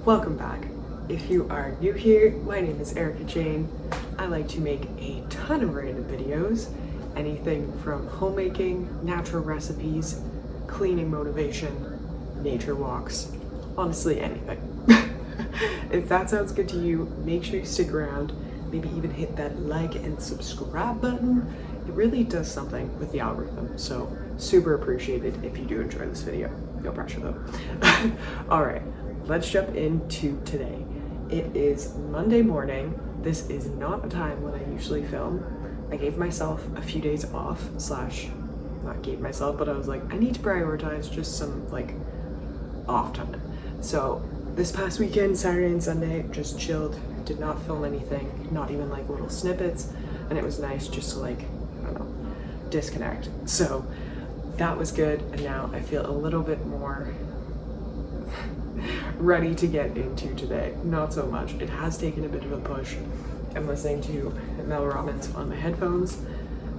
Welcome back. If you are new here, my name is Erika Jane. I like to make a ton of random videos, anything from homemaking, natural recipes, cleaning motivation, nature walks, honestly anything. If that sounds good to you, make sure you stick around, maybe even hit that like and subscribe button. It really does something with the algorithm, so super appreciated if you do enjoy this video. No pressure though. All right. Let's jump into today. It is Monday morning. This is not a time when I usually film. I gave myself a few days off, not gave myself, but I was like, I need to prioritize just some like off time. So this past weekend, Saturday and Sunday, just chilled, did not film anything, not even like little snippets. And it was nice just to like, I don't know, disconnect. So that was good. And now I feel a little bit more ready to get into today. Not so much. It has taken a bit of a push. I'm listening to Mel Robbins on my headphones.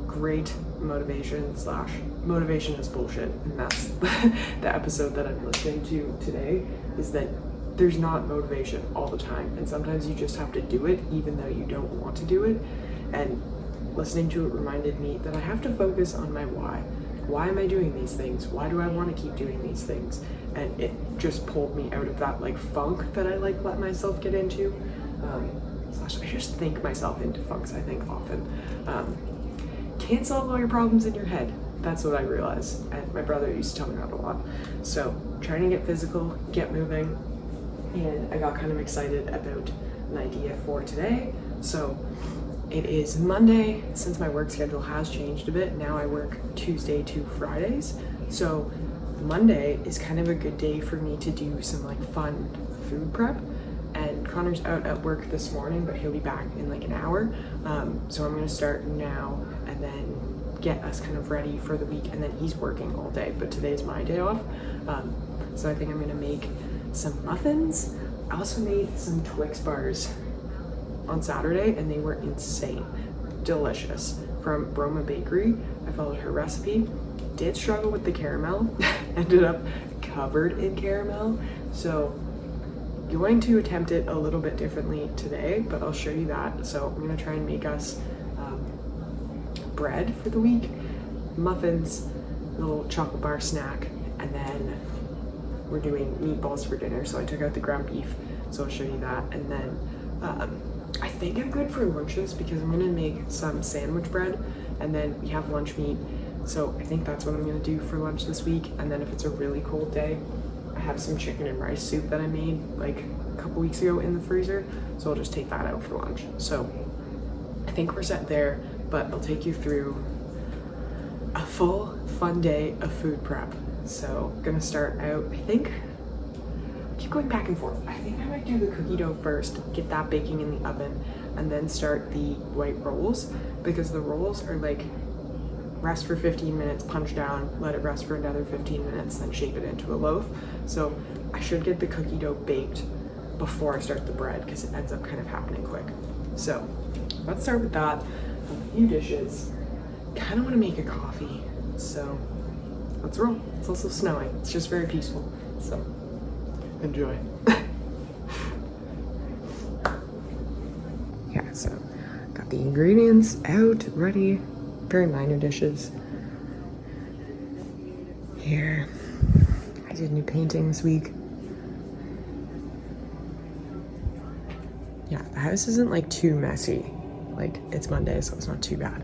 Great motivation is bullshit. And that's the episode that I'm listening to today, is that there's not motivation all the time. And sometimes you just have to do it even though you don't want to do it. And listening to it reminded me that I have to focus on my why. Why am I doing these things? Why do I want to keep doing these things? And it just pulled me out of that like funk that I like let myself get into. I just think myself into funks, I think, often. Can't solve all your problems in your head. That's what I realized. And my brother used to tell me that a lot. So trying to get physical, get moving. And I got kind of excited about an idea for today. So it is Monday. Since my work schedule has changed a bit, now I work Tuesday to Fridays. So Monday is kind of a good day for me to do some like fun food prep. And Connor's out at work this morning, but he'll be back in like an hour. So I'm gonna start now and then get us kind of ready for the week. And then he's working all day, but today's my day off. So I think I'm gonna make some muffins. I also made some Twix bars on Saturday and they were insane. Delicious. From Broma Bakery. I followed her recipe. Did struggle with the caramel. Ended up covered in caramel. So going to attempt it a little bit differently today, but I'll show you that. So I'm gonna try and make us bread for the week, muffins, a little chocolate bar snack, and then we're doing meatballs for dinner. So I took out the ground beef, so I'll show you that. And then I think I'm good for lunches because I'm gonna make some sandwich bread, and then we have lunch meat. So I think that's what I'm gonna do for lunch this week. And then if it's a really cold day, I have some chicken and rice soup that I made like a couple weeks ago in the freezer. So I'll just take that out for lunch. So I think we're set there, but I'll take you through a full fun day of food prep. So I'm gonna start out, I keep going back and forth. I think I might do the cookie dough first, get that baking in the oven, and then start the white rolls, because the rolls are like rest for 15 minutes, punch down, let it rest for another 15 minutes, then shape it into a loaf. So I should get the cookie dough baked before I start the bread because it ends up kind of happening quick. So let's start with that. A few dishes. Kind of want to make a coffee. So let's roll. It's also snowing. It's just very peaceful. So enjoy. Yeah, so got the ingredients out, ready. Very minor dishes. Here, I did new painting this week. Yeah, the house isn't like too messy. Like, it's Monday, so it's not too bad.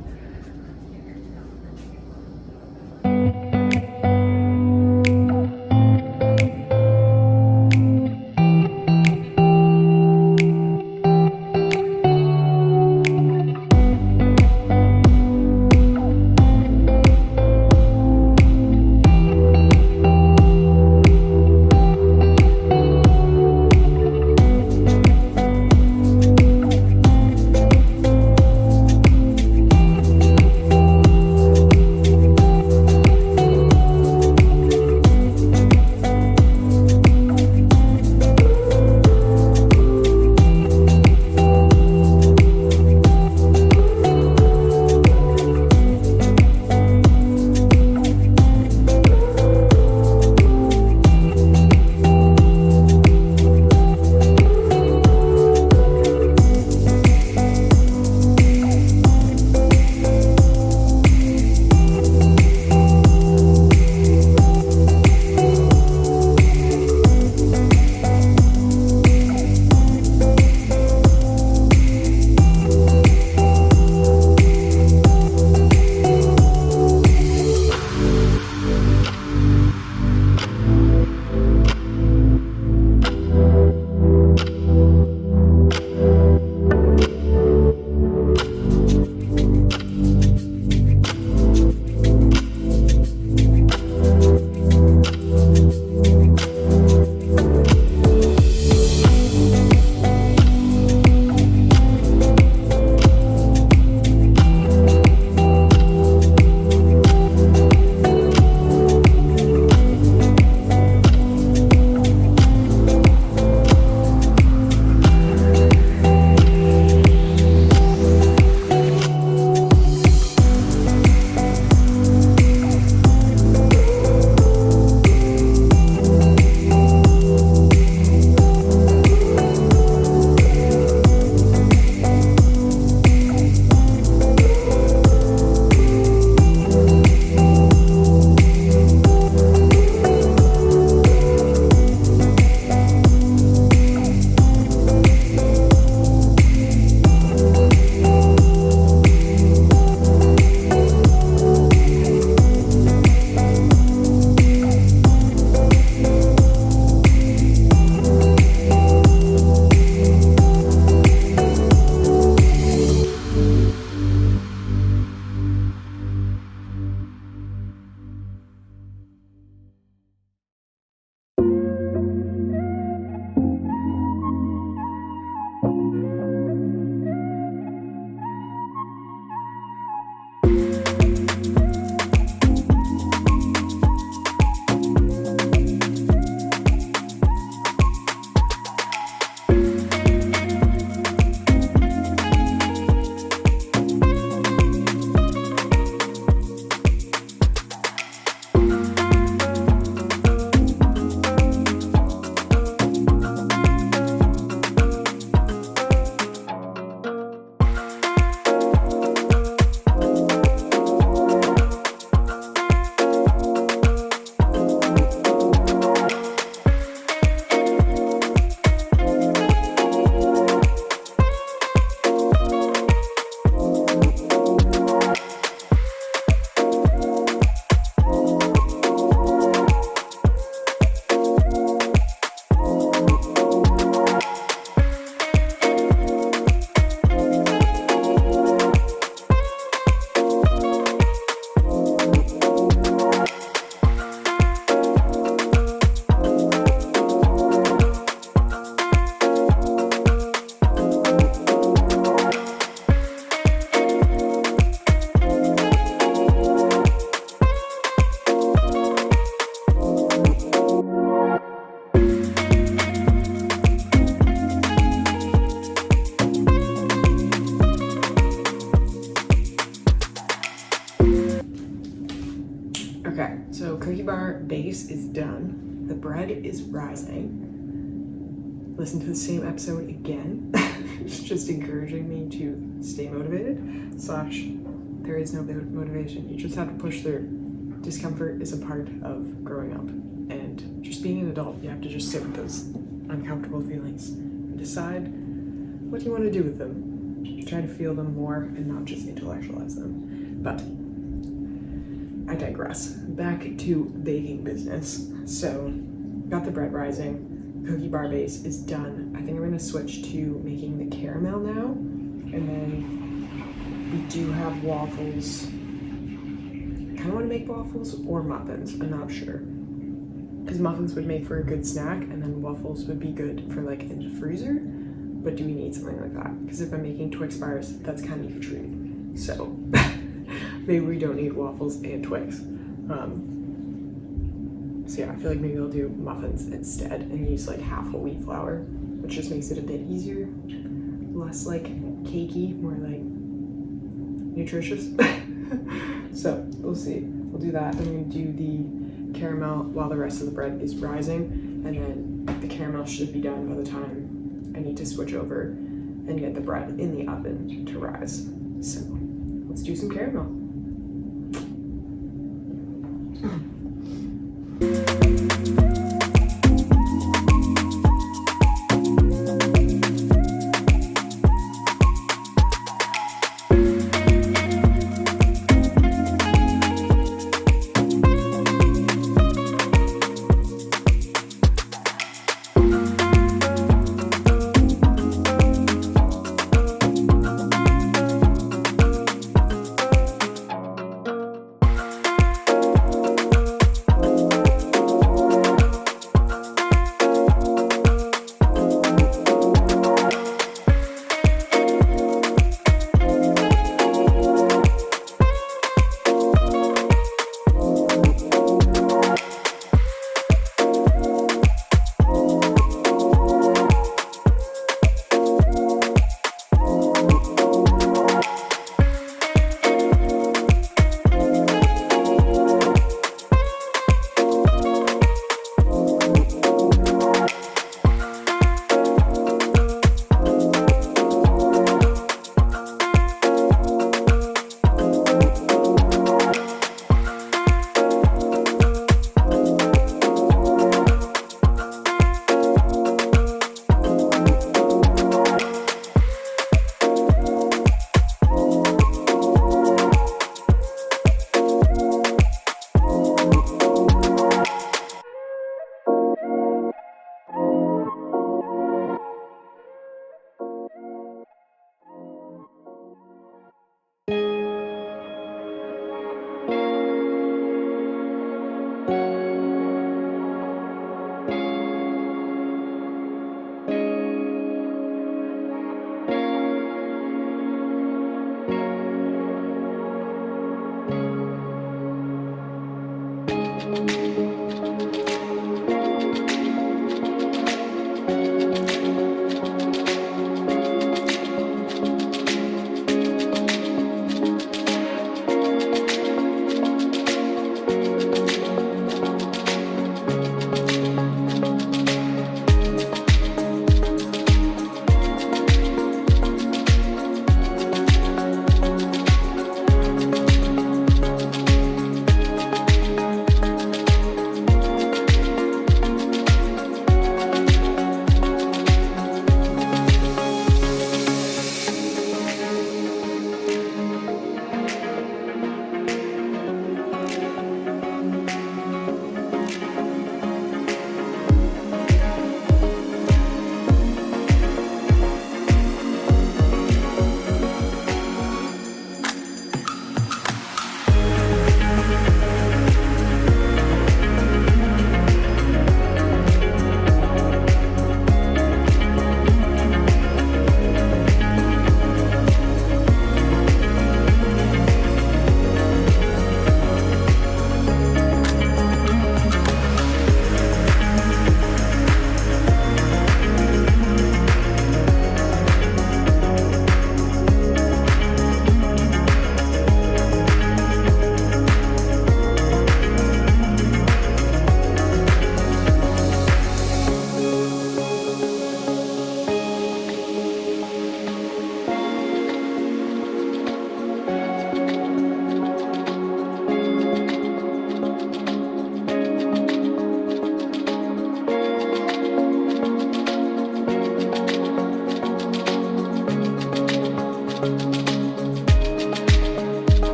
base is done. The bread is rising. Listen to the same episode again. It's just encouraging me to stay motivated. / there is no motivation. You just have to push through. Discomfort is a part of growing up. And just being an adult, you have to just sit with those uncomfortable feelings and decide what you want to do with them. Try to feel them more and not just intellectualize them. But I digress. Back to baking business. So, got the bread rising. Cookie bar base is done. I think I'm going to switch to making the caramel now. And then we do have waffles. I kind of want to make waffles or muffins. I'm not sure. Because muffins would make for a good snack, and then waffles would be good for like in the freezer. But do we need something like that? Because if I'm making Twix bars, that's kind of a treat. So maybe we don't need waffles and Twix. So yeah, I feel like maybe I'll do muffins instead and use like half whole wheat flour, which just makes it a bit easier, less like cakey, more like nutritious. So we'll see. We'll do that. I'm gonna do the caramel while the rest of the bread is rising, and then the caramel should be done by the time I need to switch over and get the bread in the oven to rise. So let's do some caramel.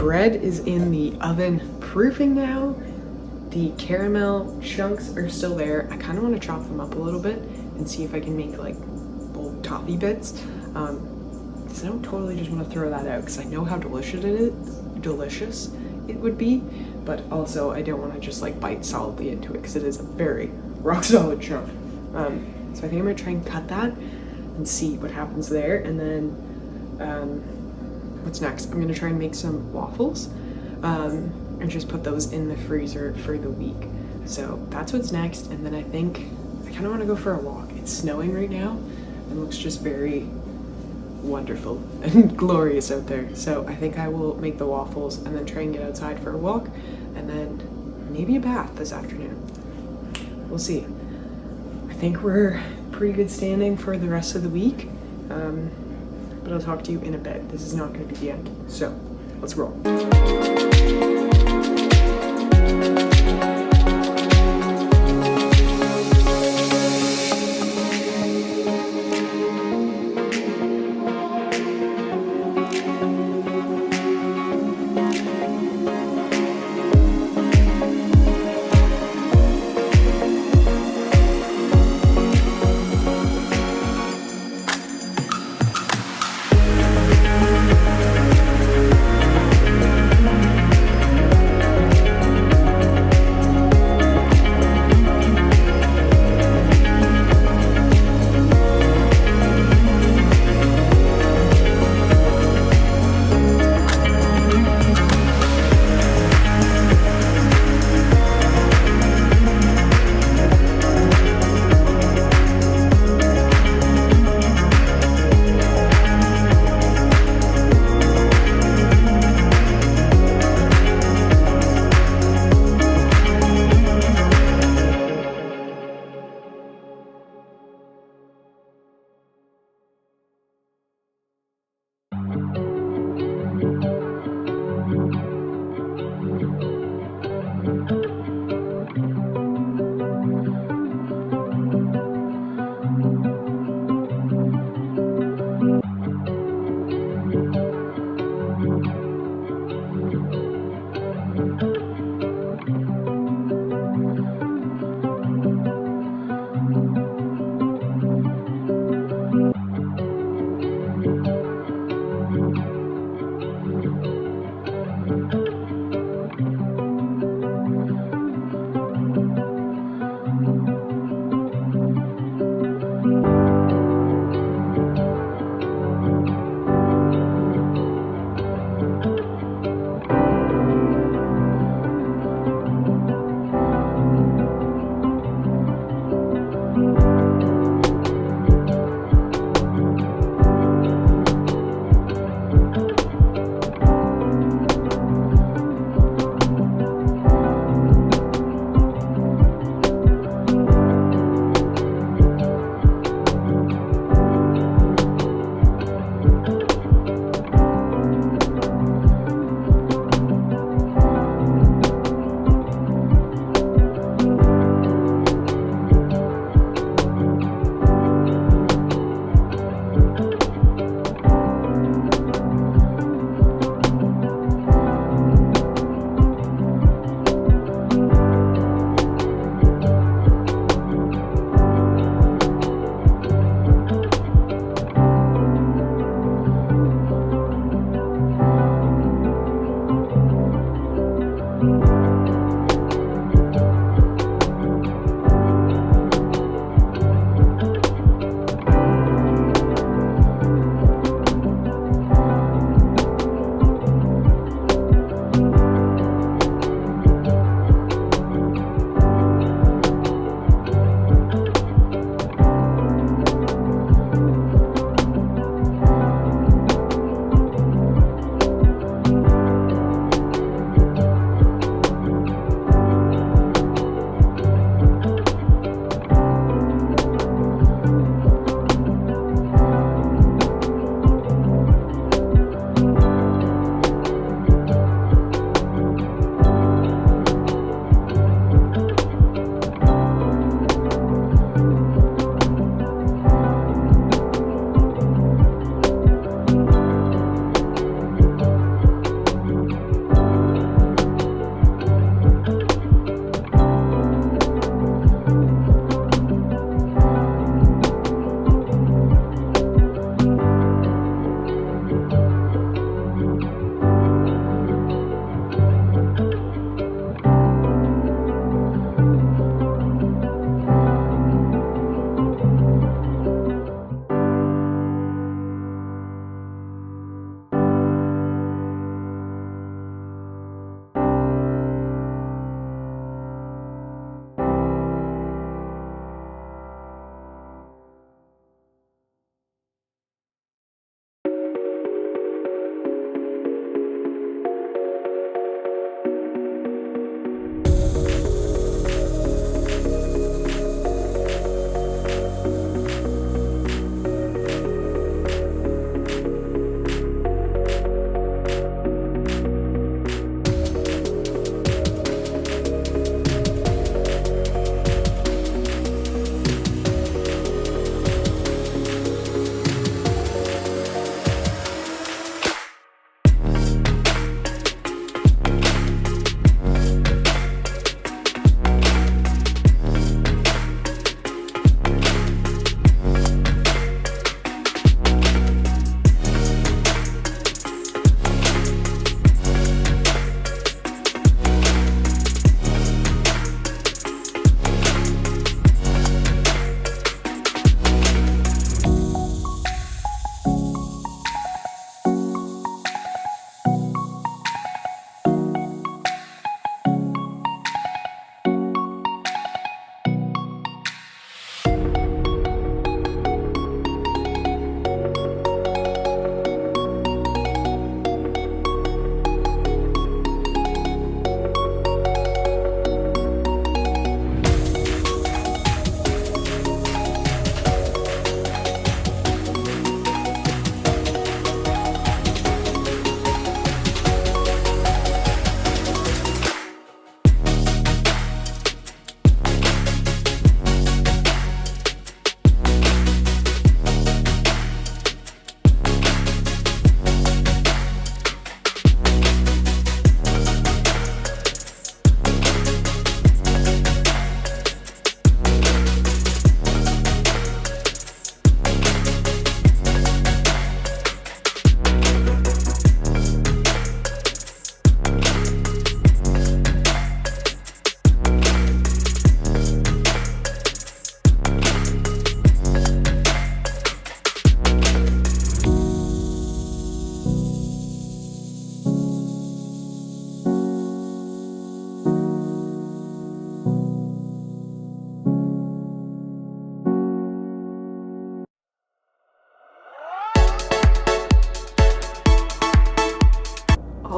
bread is in the oven proofing now. The caramel chunks are still there. I kind of want to chop them up a little bit and see if I can make like little toffee bits. Because I don't totally just want to throw that out because I know how delicious it would be, but also I don't want to just like bite solidly into it because it is a very rock solid chunk. So I think I'm gonna try and cut that and see what happens there. And then what's next? I'm gonna try and make some waffles and just put those in the freezer for the week. So that's what's next. And then I think I kind of want to go for a walk. It's snowing right now and looks just very wonderful and glorious out there. So I think I will make the waffles and then try and get outside for a walk and then maybe a bath this afternoon. We'll see. I think we're pretty good standing for the rest of the week, but I'll talk to you in a bit. This is not going to be the end. So let's roll.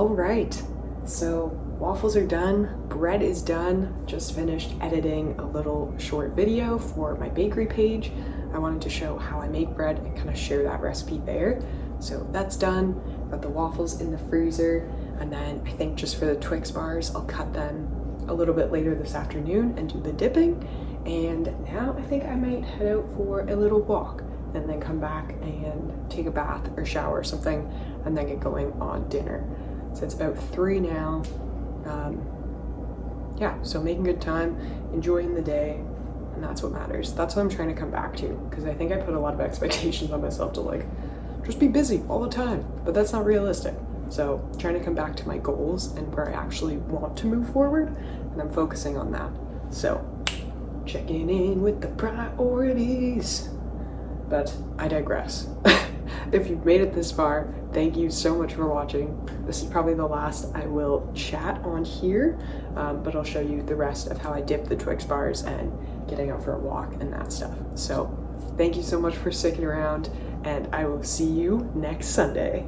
All right, so waffles are done, bread is done. Just finished editing a little short video for my bakery page. I wanted to show how I make bread and kind of share that recipe there. So that's done. Got the waffles in the freezer, and then I think just for the Twix bars, I'll cut them a little bit later this afternoon and do the dipping. And now I think I might head out for a little walk and then come back and take a bath or shower or something and then get going on dinner. So it's about 3 now. Yeah, so making good time, enjoying the day, and that's what matters. That's what I'm trying to come back to, because I think I put a lot of expectations on myself to like just be busy all the time, but that's not realistic. So trying to come back to my goals and where I actually want to move forward, and I'm focusing on that. So checking in with the priorities. But I digress. If you've made it this far, thank you so much for watching. This is probably the last I will chat on here, but I'll show you the rest of how I dip the Twix bars and getting out for a walk and that stuff. So thank you so much for sticking around, and I will see you next Sunday.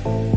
Bye.